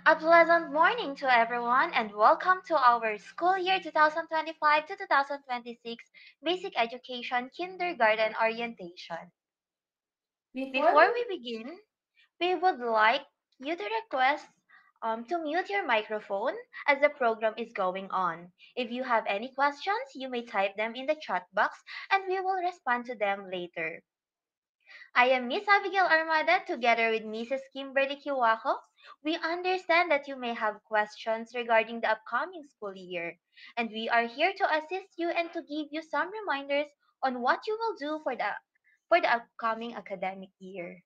A pleasant morning to everyone and welcome to our school year 2025 to 2026 Basic Education Kindergarten Orientation. Before Before we we begin, we would like you to request to mute your microphone as the program is going on. If you have any questions, you may type them in the chat box and we will respond to them later. I am Miss Abigail Armada together with Mrs. Kimberly Kiwako. We understand that you may have questions regarding the upcoming school year, and we are here to assist you and to give you some reminders on what you will do for the upcoming academic year.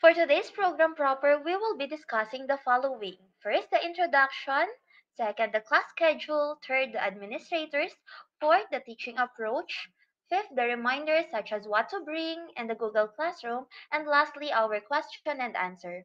For today's program proper, we will be discussing the following. First, the introduction. Second, the class schedule. Third, the administrators. Fourth, the teaching approach. Fifth, the reminders such as what to bring and the Google Classroom. And lastly, our question and answer.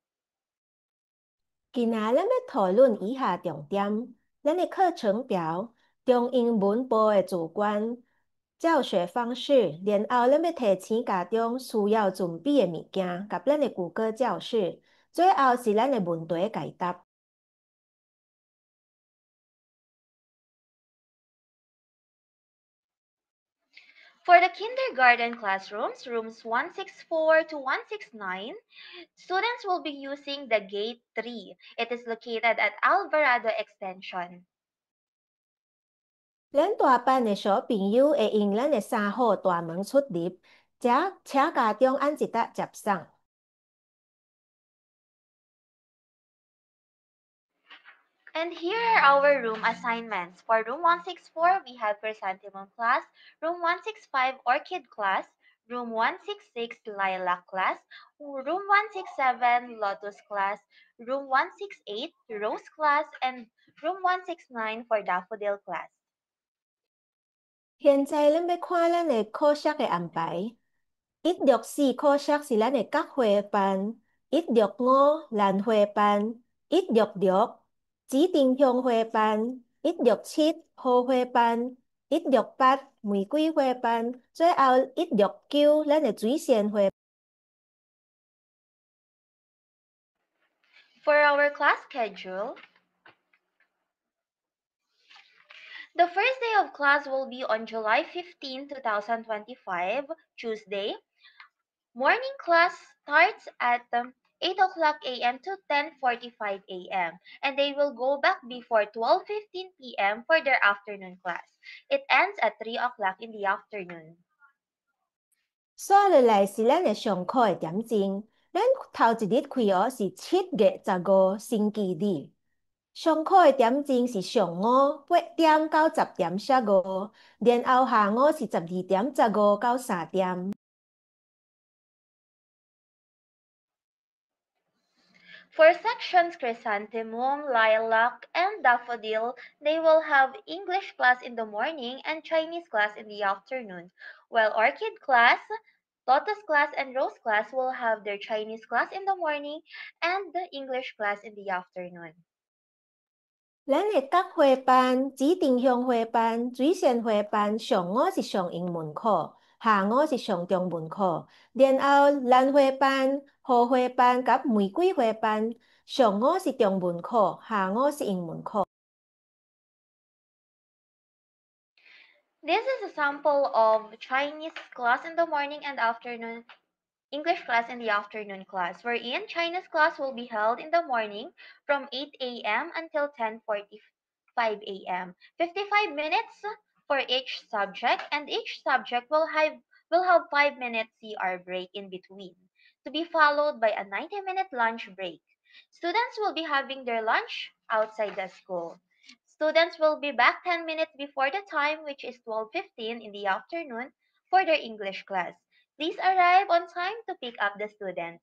For the kindergarten classrooms, rooms 164 to 169, students will be using the Gate 3. It is located at Alvarado Extension. And here are our room assignments. For room 164, we have Chrysanthemum class, room 165, Orchid class, room 166, Lilac class, room 167, Lotus class, room 168, Rose class, and room 169 for Daffodil class. For our class schedule, the first day of class will be on July 15, 2025, Tuesday. Morning class starts at 8 o'clock a.m. to 10:45 a.m. and they will go back before 12:15 p.m. for their afternoon class. It ends at 3 o'clock in the afternoon. For sections Chrysanthemum, Lilac, and Daffodil, they will have English class in the morning and Chinese class in the afternoon, while Orchid class, Lotus class, and Rose class will have their Chinese class in the morning and the English class in the afternoon. This is a sample of Chinese class in the morning and afternoon, English class in the afternoon class, wherein Chinese class will be held in the morning from 8 a.m. until 10:45 a.m. 55 minutes for each subject, and each subject will have 5 minutes CR break in between, to be followed by a 90-minute lunch break. Students will be having their lunch outside the school. Students will be back 10 minutes before the time, which is 12:15 in the afternoon, for their English class. Please arrive on time to pick up the students.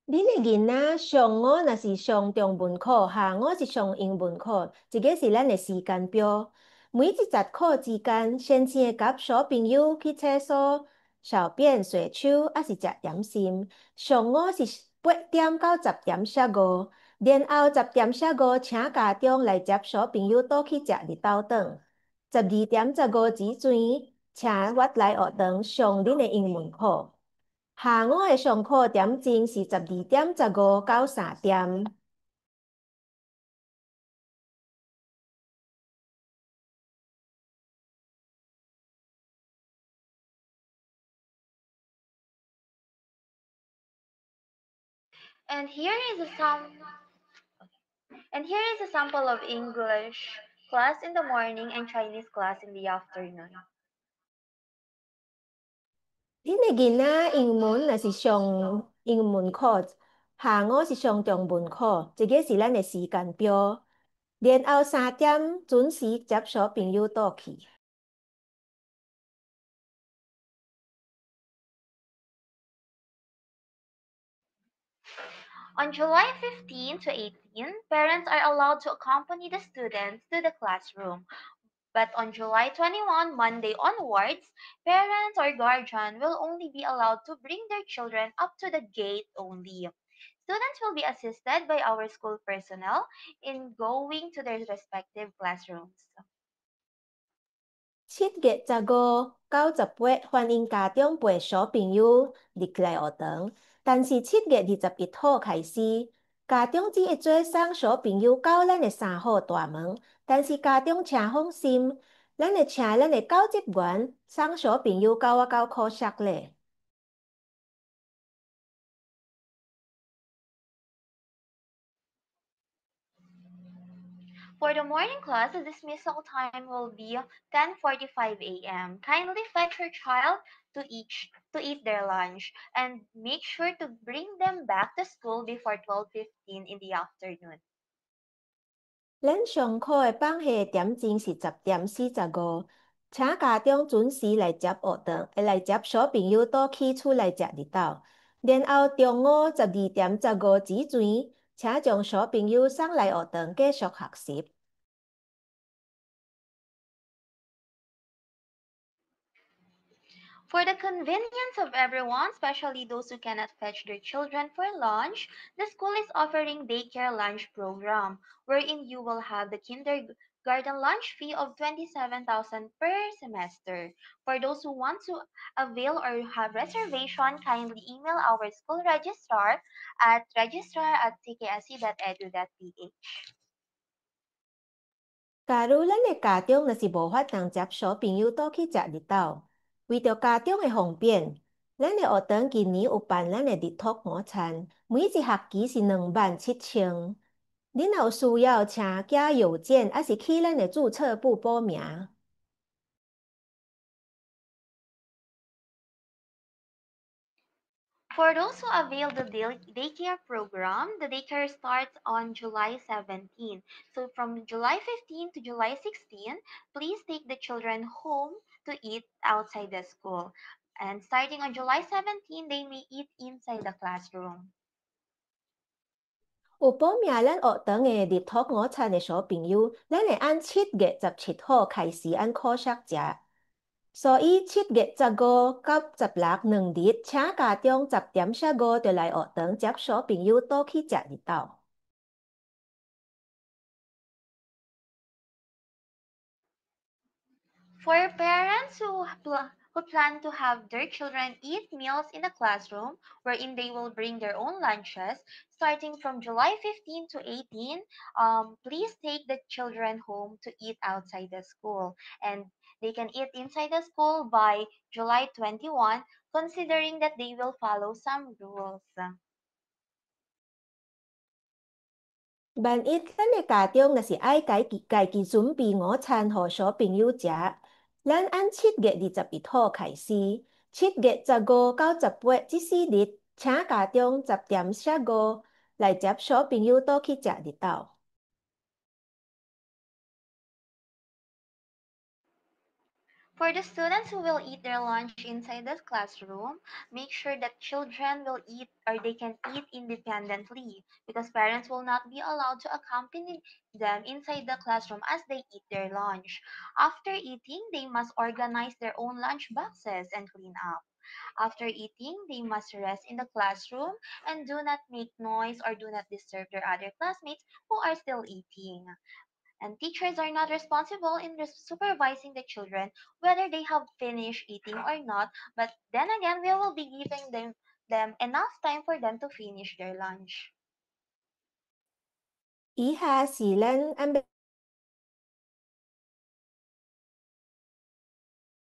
Dili gina上午若是上中文课，下午是上英文课，这个是咱的时间表。每一节课之间，先请甲小朋友去厕所、小便、洗手，还是食点心。上午是8点到10:15，然后10:15请家长来接小朋友倒去食日头顿。12:15之前，请我来学堂上恁的英文课。下午的上课点钟是12:15到3点。And here is a sample of English class in the morning and Chinese class in the afternoon. 恁的囡仔英文若是上英文课，下午是上中文课，这个是咱的时间表。然后3点准时接小朋友倒去。On July 15 to 18, parents are allowed to accompany the students to the classroom. But on July 21, Monday onwards, parents or guardian will only be allowed to bring their children up to the gate only. Students will be assisted by our school personnel in going to their respective classrooms. 7月15到18，欢迎家长陪小朋友入来学堂。但是7月21号开始，家长只会做送小朋友到咱的3号大门。但是家长请放心，咱会请咱的教职员送小朋友到课室咧。For the morning class, the dismissal time will be 10:45 a.m. Kindly fetch your child to eat their lunch and make sure to bring them back to school before 12:15 in the afternoon. 咱上课的放学点钟是10:45，请家长准时来接学堂，来接小朋友倒去厝内食日头。然后中午12:15之前，请将小朋友送来学堂继续学习。For the convenience of everyone, especially those who cannot fetch their children for lunch, the school is offering daycare lunch program, wherein you will have the kindergarten lunch fee of 27,000 per semester. For those who want to avail or have reservation, kindly email our school registrar at registrar@tksi.edu.ph. 假如咱的家长若是无法当接小朋友倒去食日头，为着家长的方便，咱的学堂今年有办咱的日托午餐，每一学期是27000。恁若有需要，请寄邮件，还是去咱的注册部报名。For those who avail the daycare program, the daycare starts on July 17. So from July 15 to July 16, please take the children home to eat outside the school. And starting on July 17, they may eat inside the classroom. 有报名咱学堂的日托午餐的小朋友，咱会按7月17号开始按课室食。所以7月15到162日，请家长10:15就来学堂接小朋友倒去食日头。For parents who plan to have their children eat meals in the classroom, wherein they will bring their own lunches, starting from July 15 to 18, please take the children home to eat outside the school. And they can eat inside the school by July 21, considering that they will follow some rules. 万一咱的家长若是爱家己准备午餐予小朋友食，咱按7月21号开始，7月15到18这4日，请家长10:15来接小朋友倒去食日头。For the students who will eat their lunch inside the classroom, make sure that children will eat or they can eat independently because parents will not be allowed to accompany them inside the classroom as they eat their lunch. After eating, they must organize their own lunch boxes and clean up. After eating, they must rest in the classroom and do not make noise or do not disturb their other classmates who are still eating. And teachers are not responsible in supervising the children whether they have finished eating or not. But then again, we will be giving them enough time for them to finish their lunch. 以下是咱按要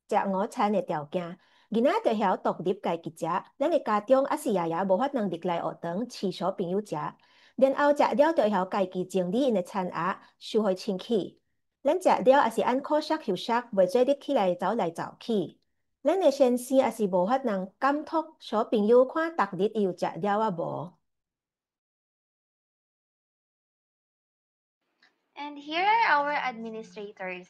食午餐的条件。囡仔着晓独立家己食，咱的家长还是爷爷无法通入来学堂饲小朋友食。然后食了着晓家己整理因的餐盒，收回清气。咱食了也是按靠息休息，袂做你起来走来走去。咱的先生也是无法通监督小朋友看逐日伊有食了啊无。And here are our administrators.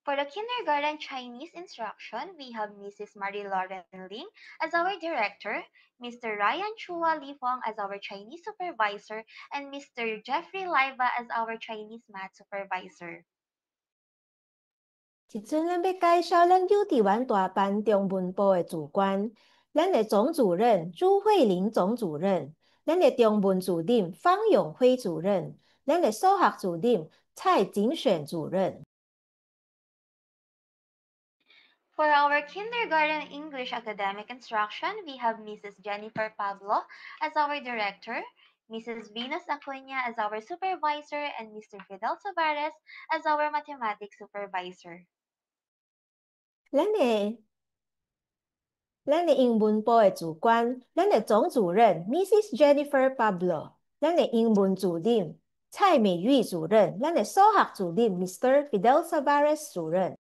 For the kindergarten Chinese instruction, we have Mrs. Marie Lauren Ling as our director, Mr. Ryan Chua Li Fong as our Chinese supervisor, and Mr. Jeffrey Laiva as our Chinese math supervisor. 即阵咱要介绍咱幼稚园大班中文部的主管，咱的总主任朱慧玲总主任，咱的中文主任方永辉主任，咱的数学主任蔡景选主任。For our kindergarten English academic instruction, we have Mrs. Jennifer Pablo as our director, Mrs. Venus Acuna as our supervisor, and Mr. Fidel Tavares as our mathematics supervisor. 咱的英文部的主管，咱的总主任 Mrs. Jennifer Pablo，咱的英文主任蔡美玉主任，咱的数学主任 Mr. Fidel Tavares 主任。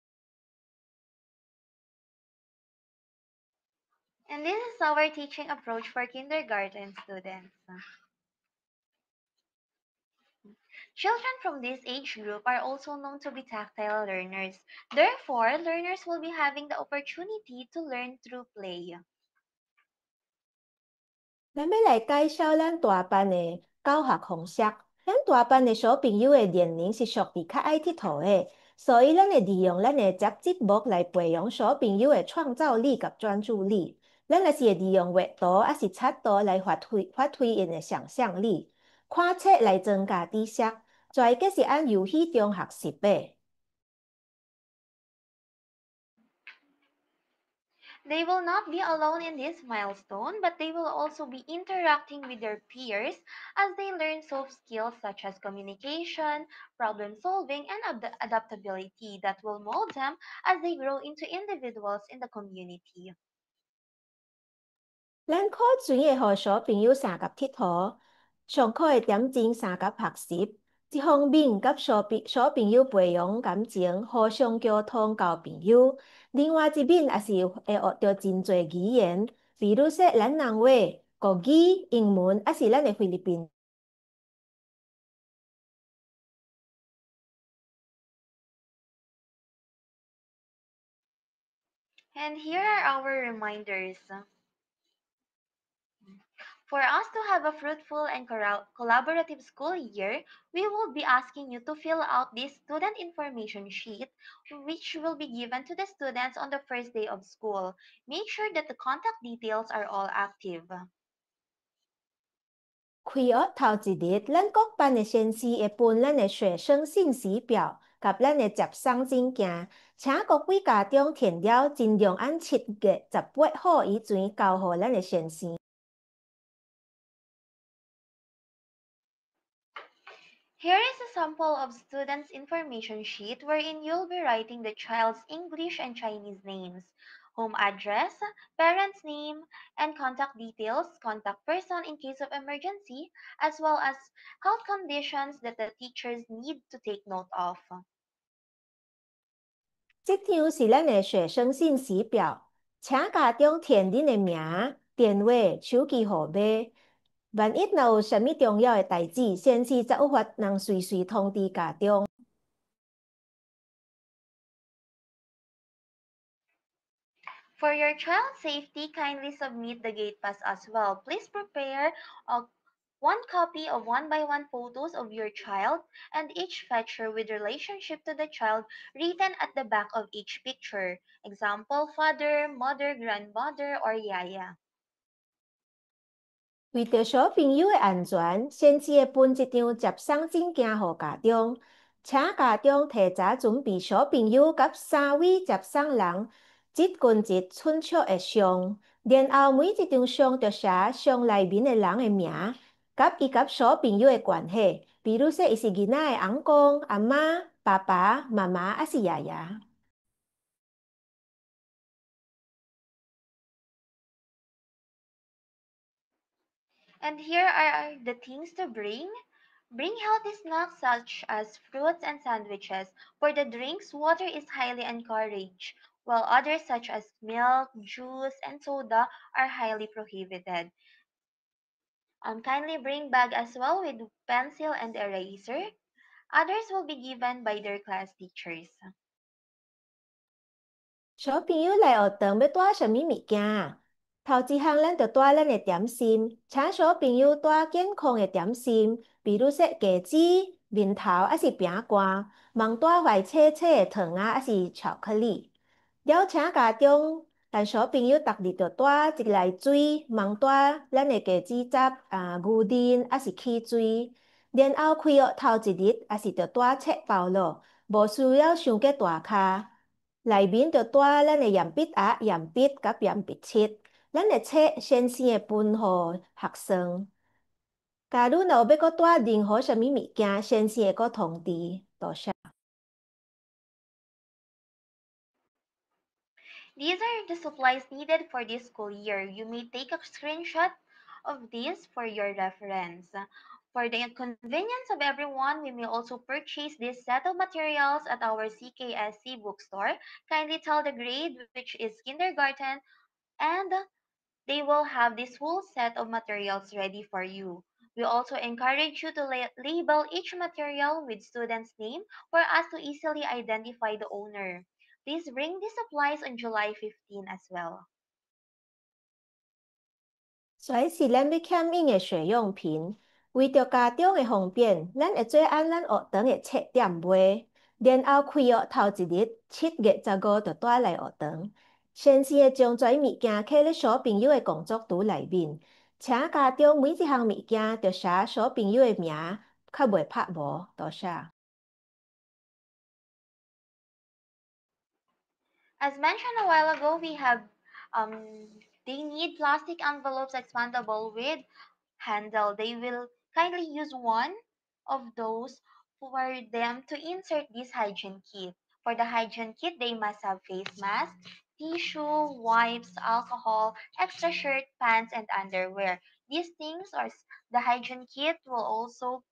And this is our teaching approach for kindergarten students. Children from this age group are also known to be tactile learners. Therefore, learners will be having the opportunity to learn through play. 咱要来介绍咱大班的教学方式。咱大班的小朋友的年龄是属于较爱佚佗的，所以咱会利用咱的节目来培养小朋友的创造力及专注力。咱也是会利用阅读还是插图来发挥因的想象力，看册来增加知识，全个是按游戏中学习的。They will not be alone in this milestone, but they will also be interacting with their peers as they learn soft skills such as communication, problem solving, and adaptability that will mold them as they grow into individuals in the community. 咱课前会互小朋友三甲佚佗，上课会点睛三甲学习，一方面甲小朋友培养感情，互相沟通交朋友；另外一面也是会学到真侪语言，比如说咱人话、国语、英文，还是咱的菲律宾。And here are our reminders. For us to have a fruitful and collaborative school year, we will be asking you to fill out this student information sheet, which will be given to the students on the first day of school. Make sure that the contact details are all active. 开学头一日，咱各班的先生会分咱的学生信息表，甲咱的接送证件，请各位家长填了，尽量按7月18号以前交予咱的先生。Here is a sample of students' information sheet wherein you'll be writing the child's English and Chinese names, home address, parent's name, and contact details, contact person in case of emergency, as well as health conditions that the teachers need to take note of. 这张是咱的学生信息表，请家长填恁的名、电话、手机号码。万一若有啥物重要的代志，先生才有法能随时通知家长。For your child's safety, kindly submit the gate pass as well. Please prepare a one copy of one by one photos of your child and each picture with relationship to the child written at the back of each picture. Example, father, mother, grandmother, or yaya. 为着小朋友的安全，先至会分一张接送证件予家长，请家长提早准备小朋友甲3位接送人一群一寸尺的相，然后每一张相就写相内面的人的名，甲伊甲小朋友的关系，比如说伊是囡仔的阿公、阿妈、爸爸、妈妈，还是爷爷。And here are the things to bring. Bring healthy snacks such as fruits and sandwiches. For the drinks, water is highly encouraged, while others such as milk, juice, and soda are highly prohibited. Kindly bring bag as well with pencil and eraser. Others will be given by their class teachers. 小朋友来学堂要带什么物件啊？头一项，咱就带咱的点心，请小朋友带健康的点心，比如说果子、面头，还是饼干，莫带坏切切的糖啊，还是巧克力。了，请家长但小朋友逐日就带一例水，莫带咱的果子汁牛奶，还是汽水。然后开学头一日，也是就带册包咯，无需要伤过大卡。内面就带咱的鉛筆盒、鉛筆甲鉛筆切，咱的冊先生會分予學生。假如若有要佮帶任何什麼物件，先生會佮通知。多謝。These are the supplies needed for this school year. You may take a screenshot of this for your reference. For the convenience of everyone, we may also purchase this set of materials at our CKSC bookstore. Kindly tell the grade which is kindergarten and they will have this whole set of materials ready for you. We also encourage you to label each material with student's name for us to easily identify the owner. Please bring these supplies on July 15 as well. 所以是咱要欠用的学用品，为着家长的方便，咱会做按咱学堂的册点卖，然后开学头一日7月15就带来学堂。先生会将这物件刻咧小朋友的工作图内面，请家长每一项物件就写小朋友的名，较袂拍无。多谢。As mentioned a while ago, we have um, they need plastic envelopes expandable with handle. They will kindly use one of those for them to insert this hygiene kit. For the hygiene kit, they must have face mask, tissue, wipes, alcohol, extra shirt, pants, and underwear. These things are the hygiene kit will also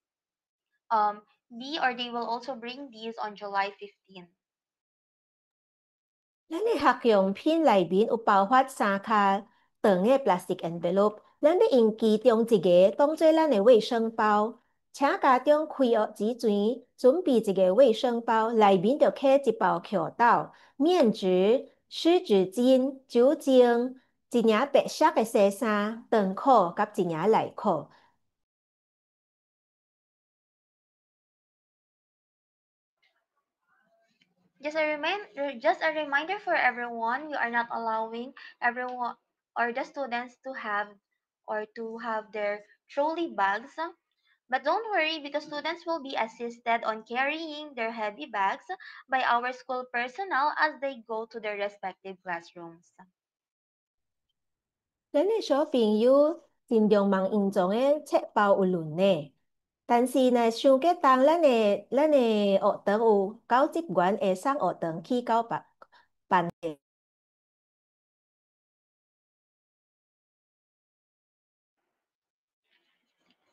um, be or they will also bring these on July 15th. 咱的学用品内面有包括3卡长的 plastic envelope，咱要用其中一个当做咱的卫生包。请家长开学之前准备一个卫生包，内面就刻一包口罩、面纸、湿纸巾、酒精、一领白色的西衫、长裤甲一领内裤。Just a reminder for everyone, we are not allowing everyone or the students to have their trolley bags. But don't worry because students will be assisted on carrying their heavy bags by our school personnel as they go to their respective classrooms. 咱的小朋友尽量望用装的册包有轮的，但是呢，想过当咱的学堂有教职员会送学堂去到办。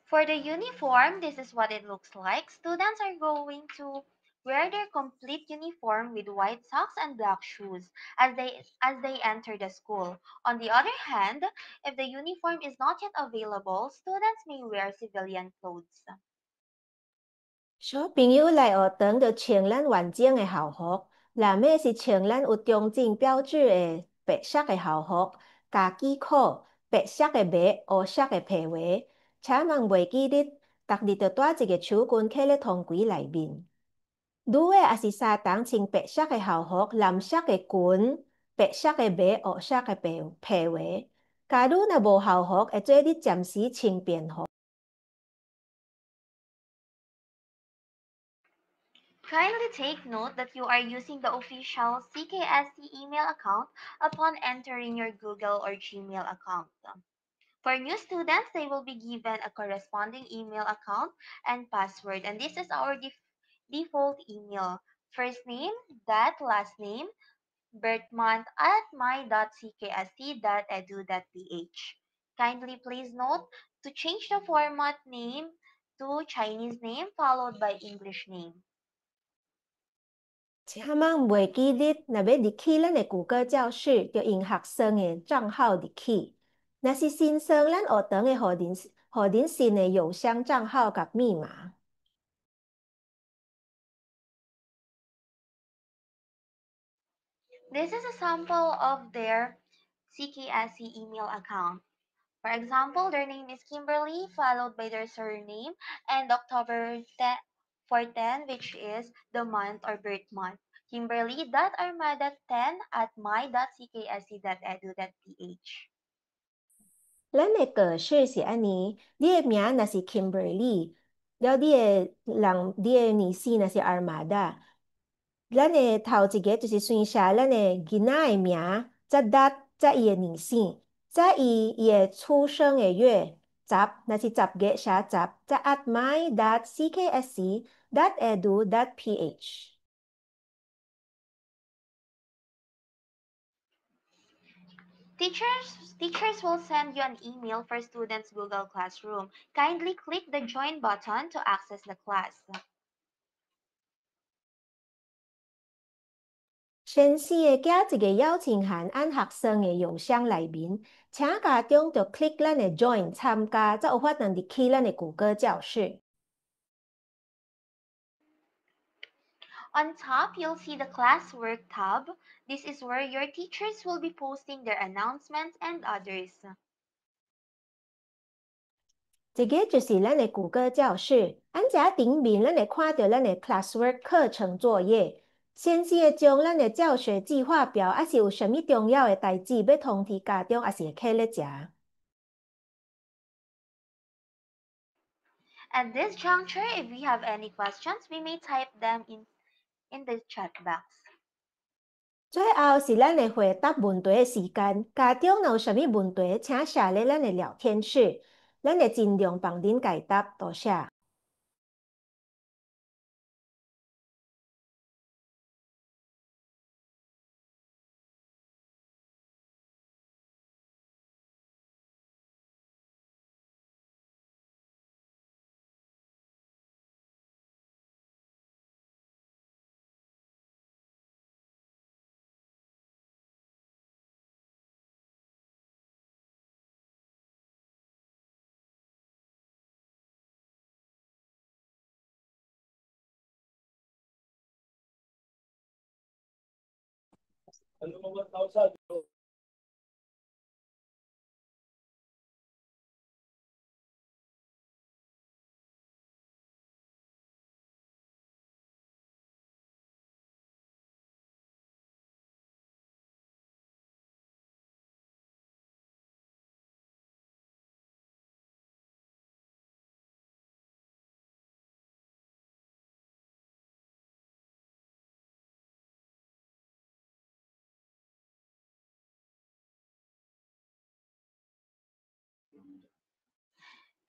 For the uniform, this is what it looks like. Students are going to wear their complete uniform with white socks and black shoes as they enter the school. On the other hand, if the uniform is not yet available, students may wear civilian clothes. 小朋友来学堂就穿咱完整的校服，内面是穿咱有中正标志的白色的校服，加几裤白色的袜，黑色的皮鞋，且望袂记日，逐日就带一个手巾放咧通柜内面。女的也是相同穿白色的校服、蓝色的裙、白色的袜、黑色的皮鞋。假如若无校服，会做你暂时穿便服。Kindly take note that you are using the official CKSC email account upon entering your Google or Gmail account. For new students, they will be given a corresponding email account and password, and this is our default email. First name, dot, last name, birth month at my.cksc.edu.ph. Kindly please note to change the format name to Chinese name followed by English name. 请问袂记日，若要入去咱的谷歌教室，就用学生的账号入去。若是新生，咱学堂会互恁新的邮箱账号甲密码。This is a sample of their CKSC email account. For example, their name is Kimberly, followed by their surname, and October 10, which is the month or birth month. Kimberly.armada10@my.cksc.edu.ph. 咱的格式是安尼，你的名若是 Kimberly，了你的年纪若是 Armada，咱的头一个就是先写咱的囡仔的名，再再伊的年纪，再伊的出生的月，若是10月写10，再 at my.cksc.edu.ph。Teachers will send you an email for students' Google Classroom. Kindly click the join button to access the class. 先生会寄一个邀请函按学生的邮箱内面，请家长就 click 咱的 join 参加，才有法通入去咱的谷歌教室。On top, you'll see the classwork tab. This is where your teachers will be posting their announcements and others. 这个就是咱的谷歌教室，按这顶面，咱会看到咱的 classwork 课程作业。先生会将咱的教学计划表，还是有啥物重要的代志要通知家长，还是会刻咧遮。At this juncture, if we have any questions, we may type them in the chat box. 最后是咱的回答问题的时间，家长若有啥物问题，请写咧咱的聊天室，咱会尽量帮恁解答。多谢。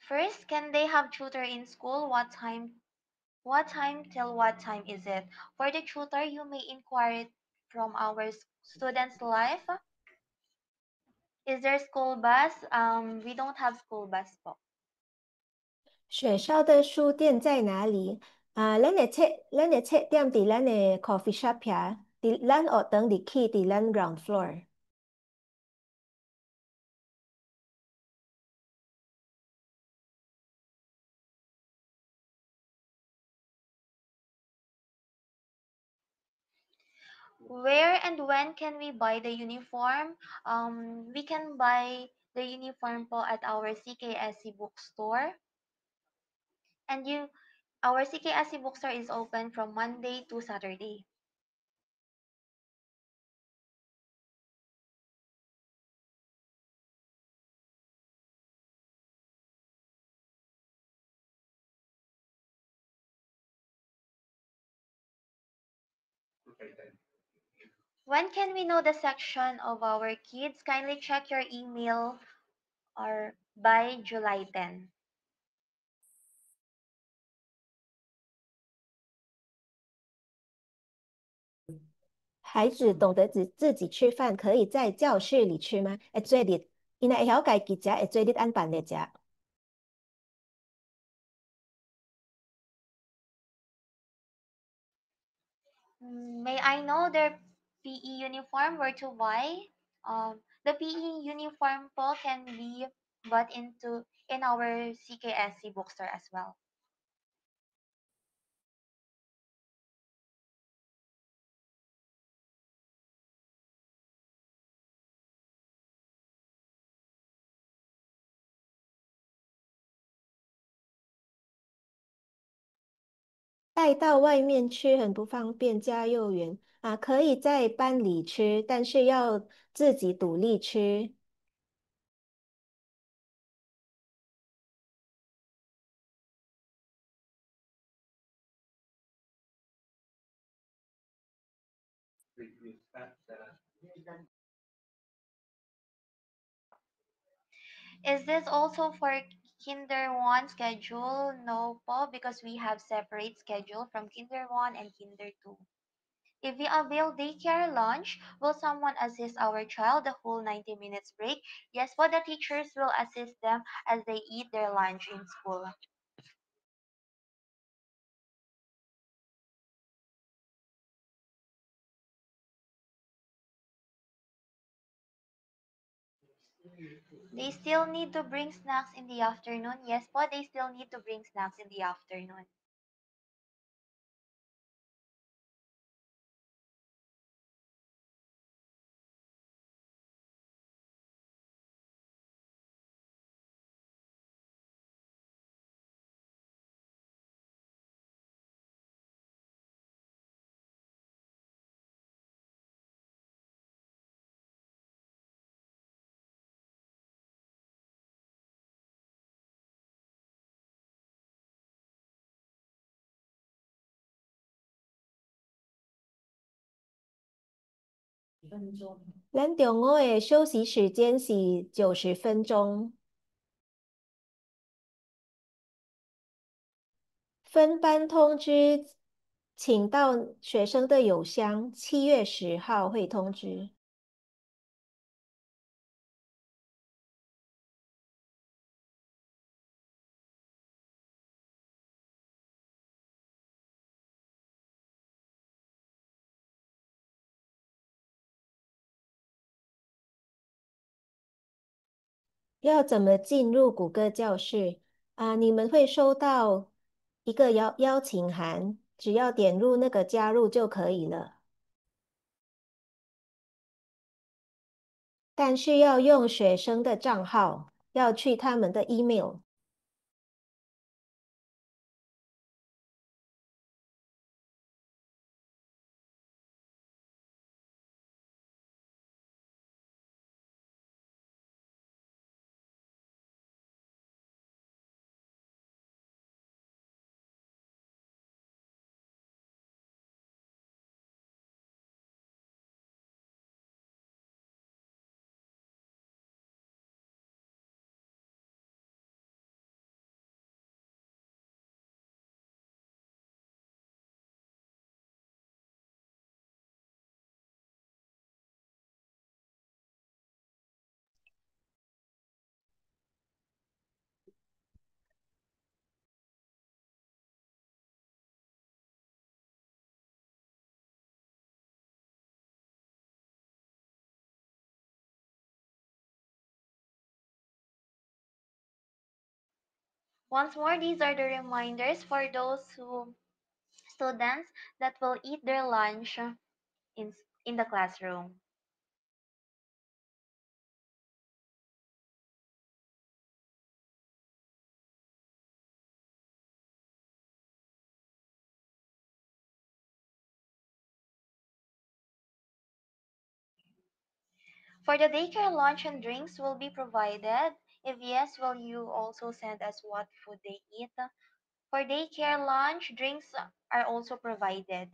First, can they have tutor in school? What time till what time is it? For the tutor, you may inquire from our students' life. Is there school bus? We don't have school bus po. 学校的书店在哪里？咱的册店伫咱的 coffee shop 遐，伫咱学堂入去伫咱 ground floor。Where and when can we buy the uniform? We can buy the uniform po at our CKSC bookstore. And our CKSC bookstore is open from Monday to Saturday. When can we know the section of our kids? Kindly check your email or by July 10. 孩子懂得自己吃饭，可以在教室里吃吗？会做日，因为会晓家己食，会做日按饭来食。May I know their PE uniform where to buy? The PE uniform po can be bought in our CKSC bookstore as well.带到外面吃很不方便，家幼园啊，可以在班里吃，但是要自己独立吃。Is this also for Kinder 1 schedule? No po, because we have separate schedule from Kinder 1 and Kinder 2. If we avail daycare lunch, will someone assist our child the whole 90 minutes break? Yes po, the teachers will assist them as they eat their lunch in school. They still need to bring snacks in the afternoon. Yes po, they still need to bring snacks in the afternoon.咱中午的休息时间是90分钟。分班通知，请到学生的邮箱，7月10号会通知。要怎么进入谷歌教室啊？你们会收到一个邀请函，只要点入那个加入就可以了。但是要用学生的账号，要去他们的 email。Once more, these are the reminders for those students that will eat their lunch in in the classroom. For the daycare, lunch and drinks will be provided. If yes, will you also send us what food they eat? For daycare, lunch, drinks are also provided.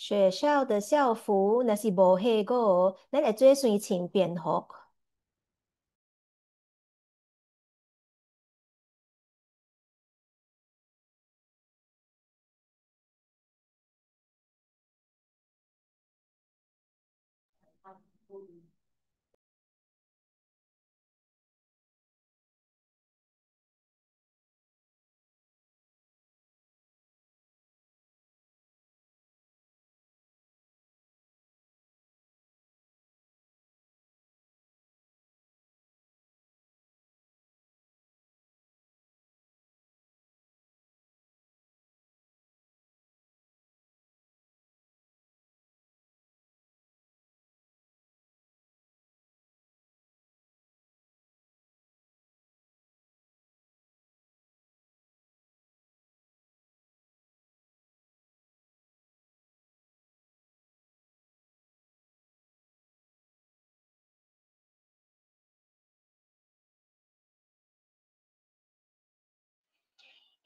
學校的校服若是無迄個，咱會做算穿便服。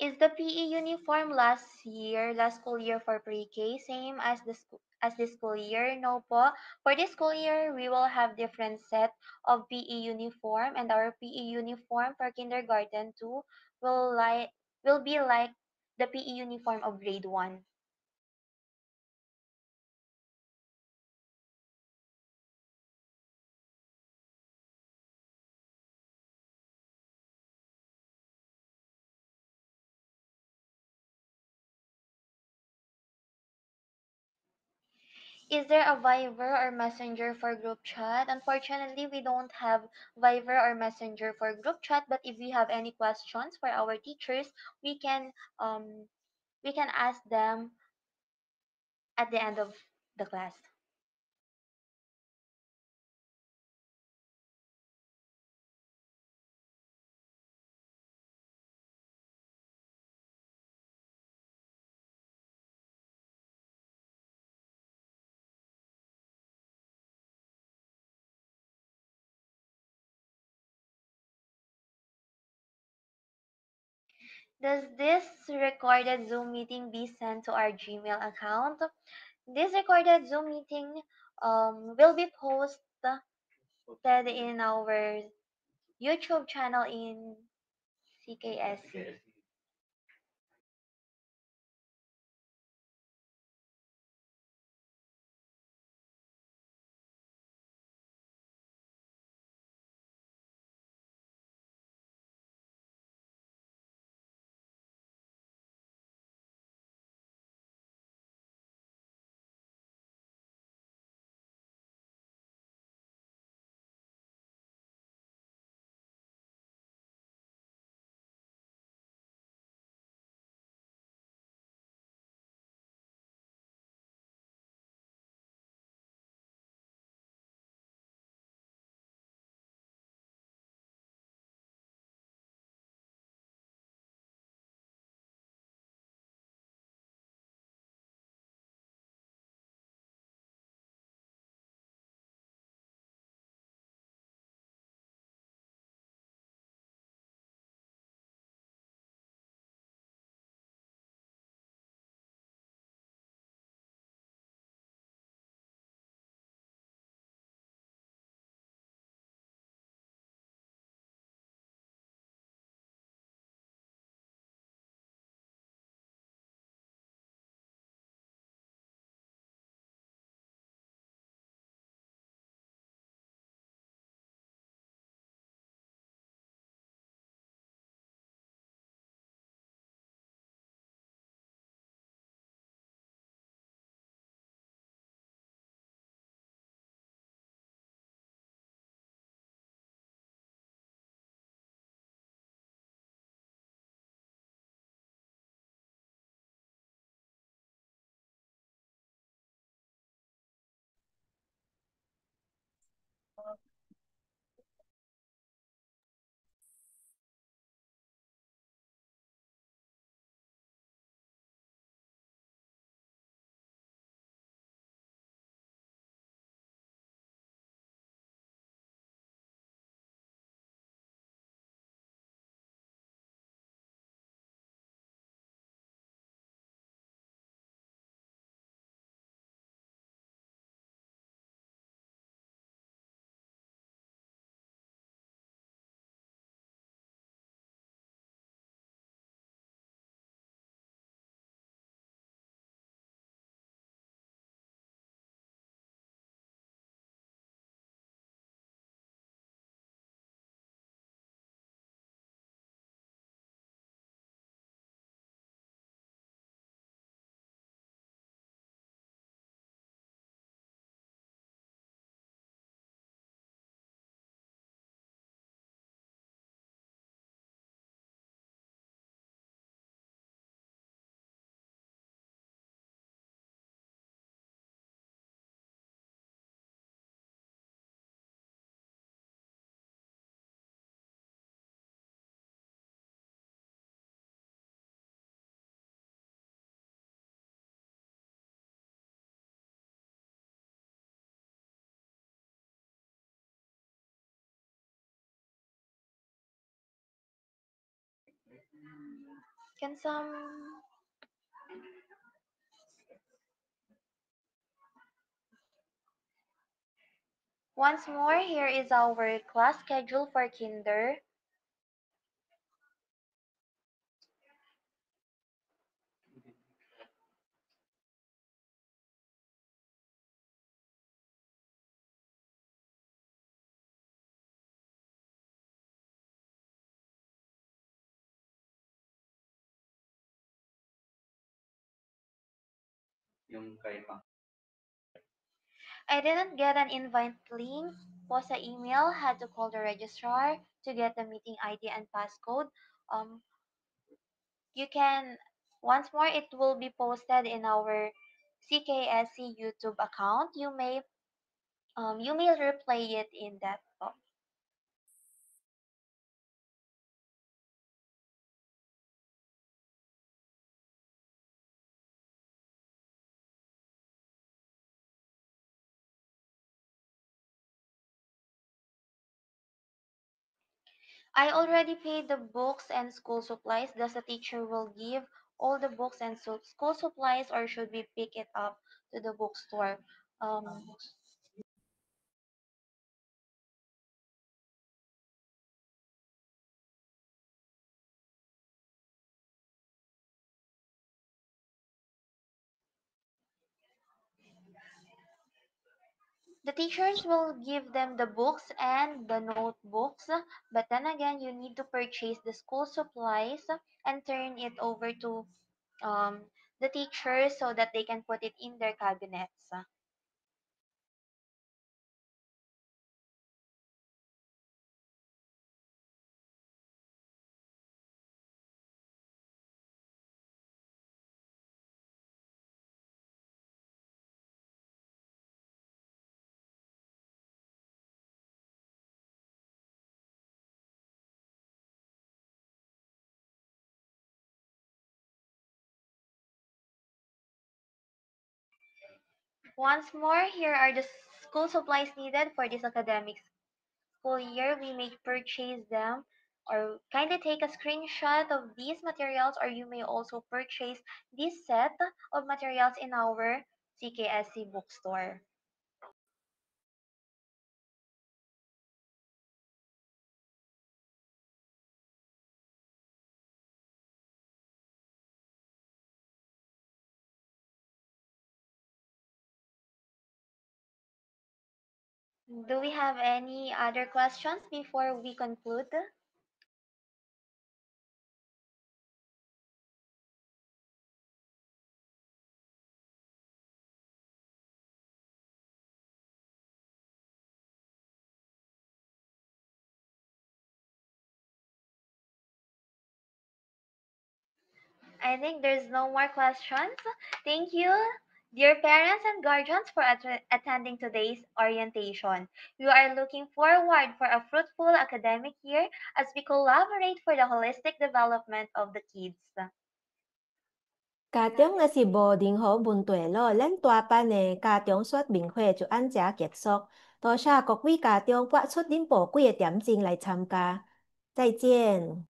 Is the PE uniform last school year for pre-K, same as as this school year? No po. For this school year, we will have different set of PE uniform, and our PE uniform for kindergarten 2 will like will be like the PE uniform of grade 1. Is there a Viber or Messenger for group chat? Unfortunately, we don't have Viber or Messenger for group chat, but if you have any questions for our teachers, we can um we can ask them at the end of the class. Does this recorded Zoom meeting be sent to our Gmail account? This recorded Zoom meeting will be posted in our YouTube channel in CKSC. Can some... Once more, here is our class schedule for kinder. I didn't get an invite link po sa email. Had to call the registrar to get the meeting ID and passcode. Um, you can, once more, it will be posted in our CKSC YouTube account. You may replay it in that. I already paid the books and school supplies. Does the teacher will give all the books and school supplies, or should we pick it up to the bookstore? Um, the teachers will give them the books and the notebooks, but then again, you need to purchase the school supplies and turn it over to um, the teachers so that they can put it in their cabinets. Once more, here are the school supplies needed for this academic school year. We may purchase them, or kindly take a screenshot of these materials, or you may also purchase this set of materials in our CKSC bookstore. Do we have any other questions before we conclude? I think there's no more questions. Thank you, dear parents and guardians, for attending today's orientation. We are looking forward for a fruitful academic year as we collaborate for the holistic development of the kids.家中若是无任何问题咯，咱大班的家长说明会就按这结束。多谢各位家长拨出恁宝贵的点睛来参加，再见。